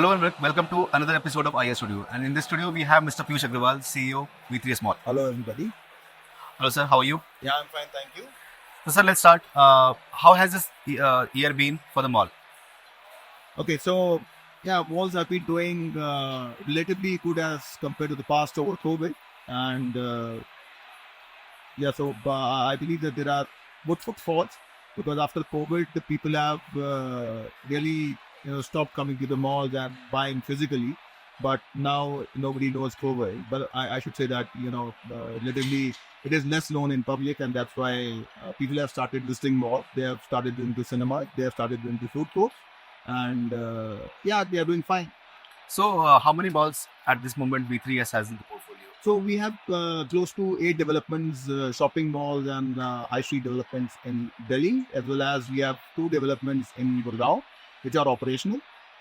Hello and welcome to another episode of IS Studio. And in this studio, we have Mr. Peayush Agarwal, CEO, V3S Mall. Hello, everybody. Hello, sir. How are you? Yeah, I'm fine, thank you. So, sir, let's start. How has this year been for the mall? Okay, so malls have been doing relatively good as compared to the past over COVID, and I believe that there are good footfalls because after COVID, the people have really stopped coming to the malls and buying physically. But now nobody knows COVID. But I should say that relatively it is less known in public, and that's why people have started visiting malls. They have started going to cinema. They have started going to food courts, and they are doing fine. So, how many malls at this moment V3S has in the portfolio? So we have close to 8 developments, shopping malls and high street developments in Delhi, as well as we have 2 developments in Gurugram, which are operational.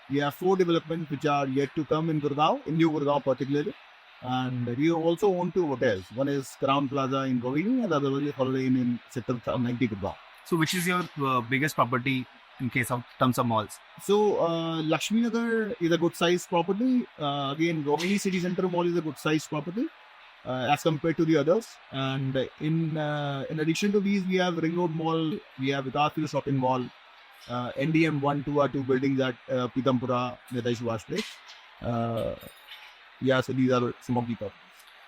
We have 4 developments which are yet to come in Gurugram, in New Gurugram particularly. And we also own 2 hotels. One is Crown Plaza in Rohini and the other one is Holiday Inn in Sector 90 Gurugram. So, which is your biggest property in case of terms of malls? So, Lakshmi Nagar is a good size property. Again, Rohini City Center Mall is a good size property as compared to the others. And in addition to these, we have Ring Road Mall, we have Vikarpur Shopping Mall, NDM 1, 2 are 2 buildings at Pitampura, Netaji Subhash Place. So these are some of the properties.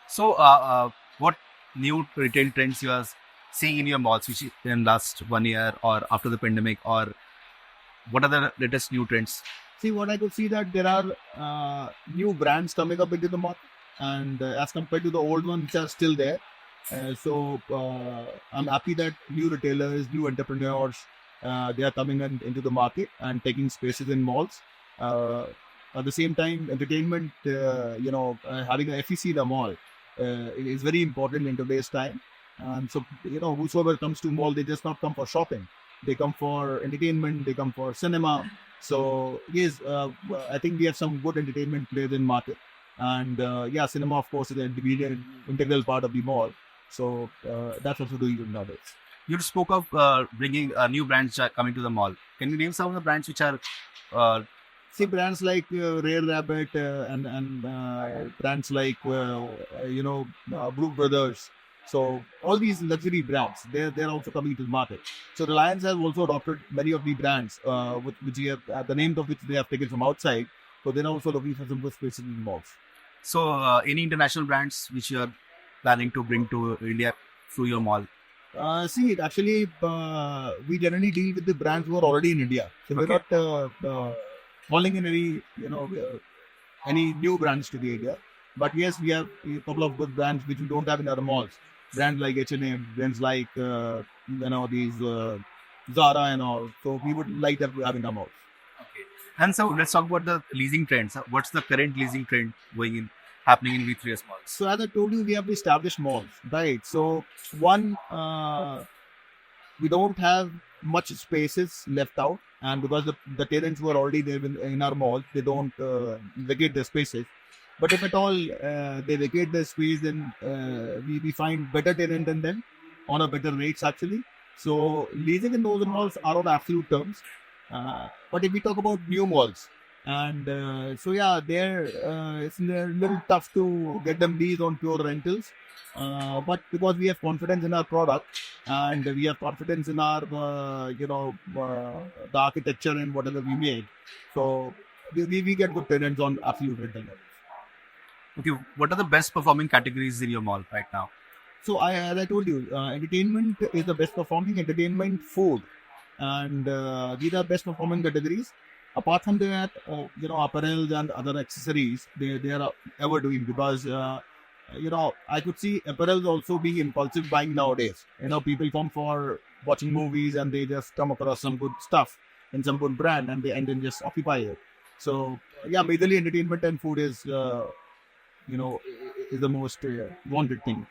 So, what new retail trends you are seeing in your malls, which in last 1 year or after the pandemic, or what are the latest new trends? See, what I could see that there are new brands coming up into the market, and as compared to the old ones which are still there. I'm happy that new retailers, new entrepreneurs, they are coming into the market and taking spaces in malls. At the same time, entertainment, having a FEC in the mall is very important in today's time. And so, whosoever comes to mall, they just not come for shopping. They come for entertainment, they come for cinema. So, yes, I think we have some good entertainment players in market. And cinema, of course, is an integral part of the mall. So, that's also doing good nowadays. You spoke of bringing new brands coming to the mall. Can you name some of the brands which are... See, brands like Rare Rabbit and brands like, Blue Brothers. So all these luxury brands, they're also coming to the market. So Reliance has also adopted many of the brands, which we have, the names of which they have taken from outside. So they're also looking for some good spaces in malls. So any international brands which you are planning to bring to India through your mall? Actually, we generally deal with the brands who are already in India. So we're not calling in any new brands to the India. But yes, we have a couple of good brands which we don't have in our malls. Brands like H&M, brands like these Zara and all. So we would like that to have in our malls. Okay. And so let's talk about the leasing trends. What's the current leasing trend happening in V3S malls? So as I told you, we have established malls, right? So one, we don't have much spaces left out, and because the tenants who are already there in our malls, they don't vacate their spaces. But if at all they vacate the space, then we find better tenant than them on a better rates actually. So leasing in those malls are on absolute terms. But if we talk about new malls, and it's a little tough to get them leased on pure rentals. But because we have confidence in our product and we have confidence in our the architecture and whatever we make, so we get good tenants on absolute rental levels. Okay, what are the best performing categories in your mall right now? So as I told you, entertainment is the best performing. Entertainment, food, and these are best performing categories. Apart from that, apparels and other accessories, they are ever doing because I could see apparels also being impulsive buying nowadays. People come for watching movies and they just come across some good stuff in some good brand and then just occupy it. So majorly entertainment and food is is the most wanted thing.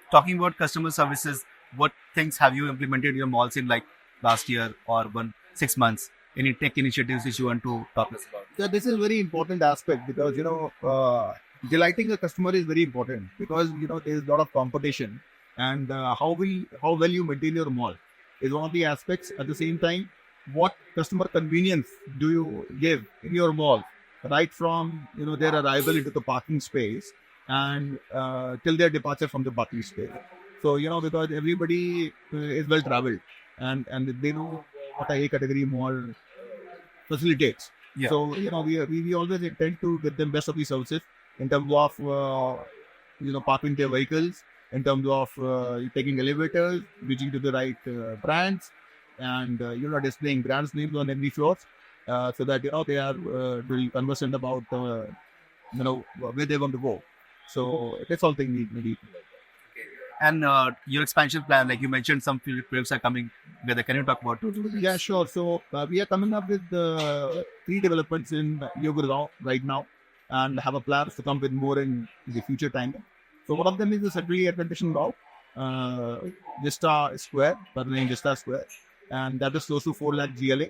Talking about customer services, what things have you implemented in your malls in like last year or 6 months? Any tech initiatives which you want to talk us about? So this is a very important aspect because delighting the customer is very important because there is a lot of competition, and how well you maintain your mall is one of the aspects. At the same time, what customer convenience do you give in your mall right from their arrival into the parking space and till their departure from the parking space. So because everybody is well traveled and they know what a category mall facilitates. Yeah. So we always intend to get them best of the services in terms of parking their vehicles, in terms of taking elevators, reaching to the right brands, and displaying brands names on every floor, so that they are really conversant about where they want to go. So that's all thing we need. And your expansion plan, like you mentioned, some projects are coming together. Can you talk about it? Yeah, sure. So we are coming up with 3 developments in Gurugram right now, and have a plan to come with more in the future time. So one of them is the centrally air conditioned block, Vista Square, by the name Vista Square, and that is close to 4 lakh GLA.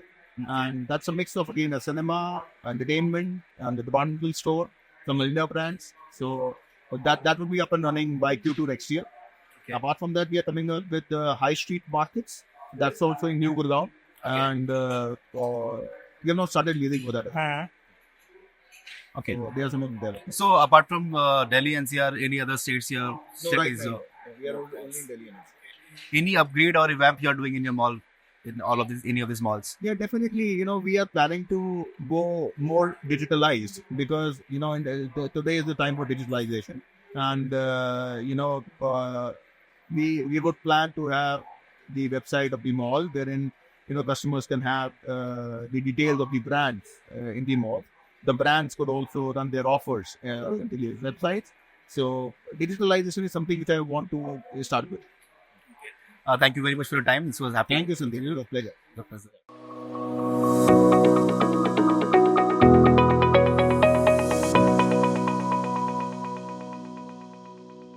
And that's a mix of again a cinema, entertainment, and the departmental store, some Linda brands. So that will be up and running by Q2 next year. Okay. Apart from that, we are coming up with high street markets. That's also in New Gurugram, and we have not started leasing for that. Okay. So there's some there. So apart from Delhi NCR, any other states here? No, right, right. We are only in Delhi. Any upgrade or revamp you're doing in your mall, in all of these, any of these malls? Yeah, definitely. We are planning to go more digitalized because today is the time for digitalization, and we would plan to have the website of the mall wherein customers can have the details of the brands in the mall. The brands could also run their offers on the websites. So digitalization is something which I want to start with. Thank you very much for your time. This was happening. Thank you, Sandeep. It was a pleasure. The pleasure.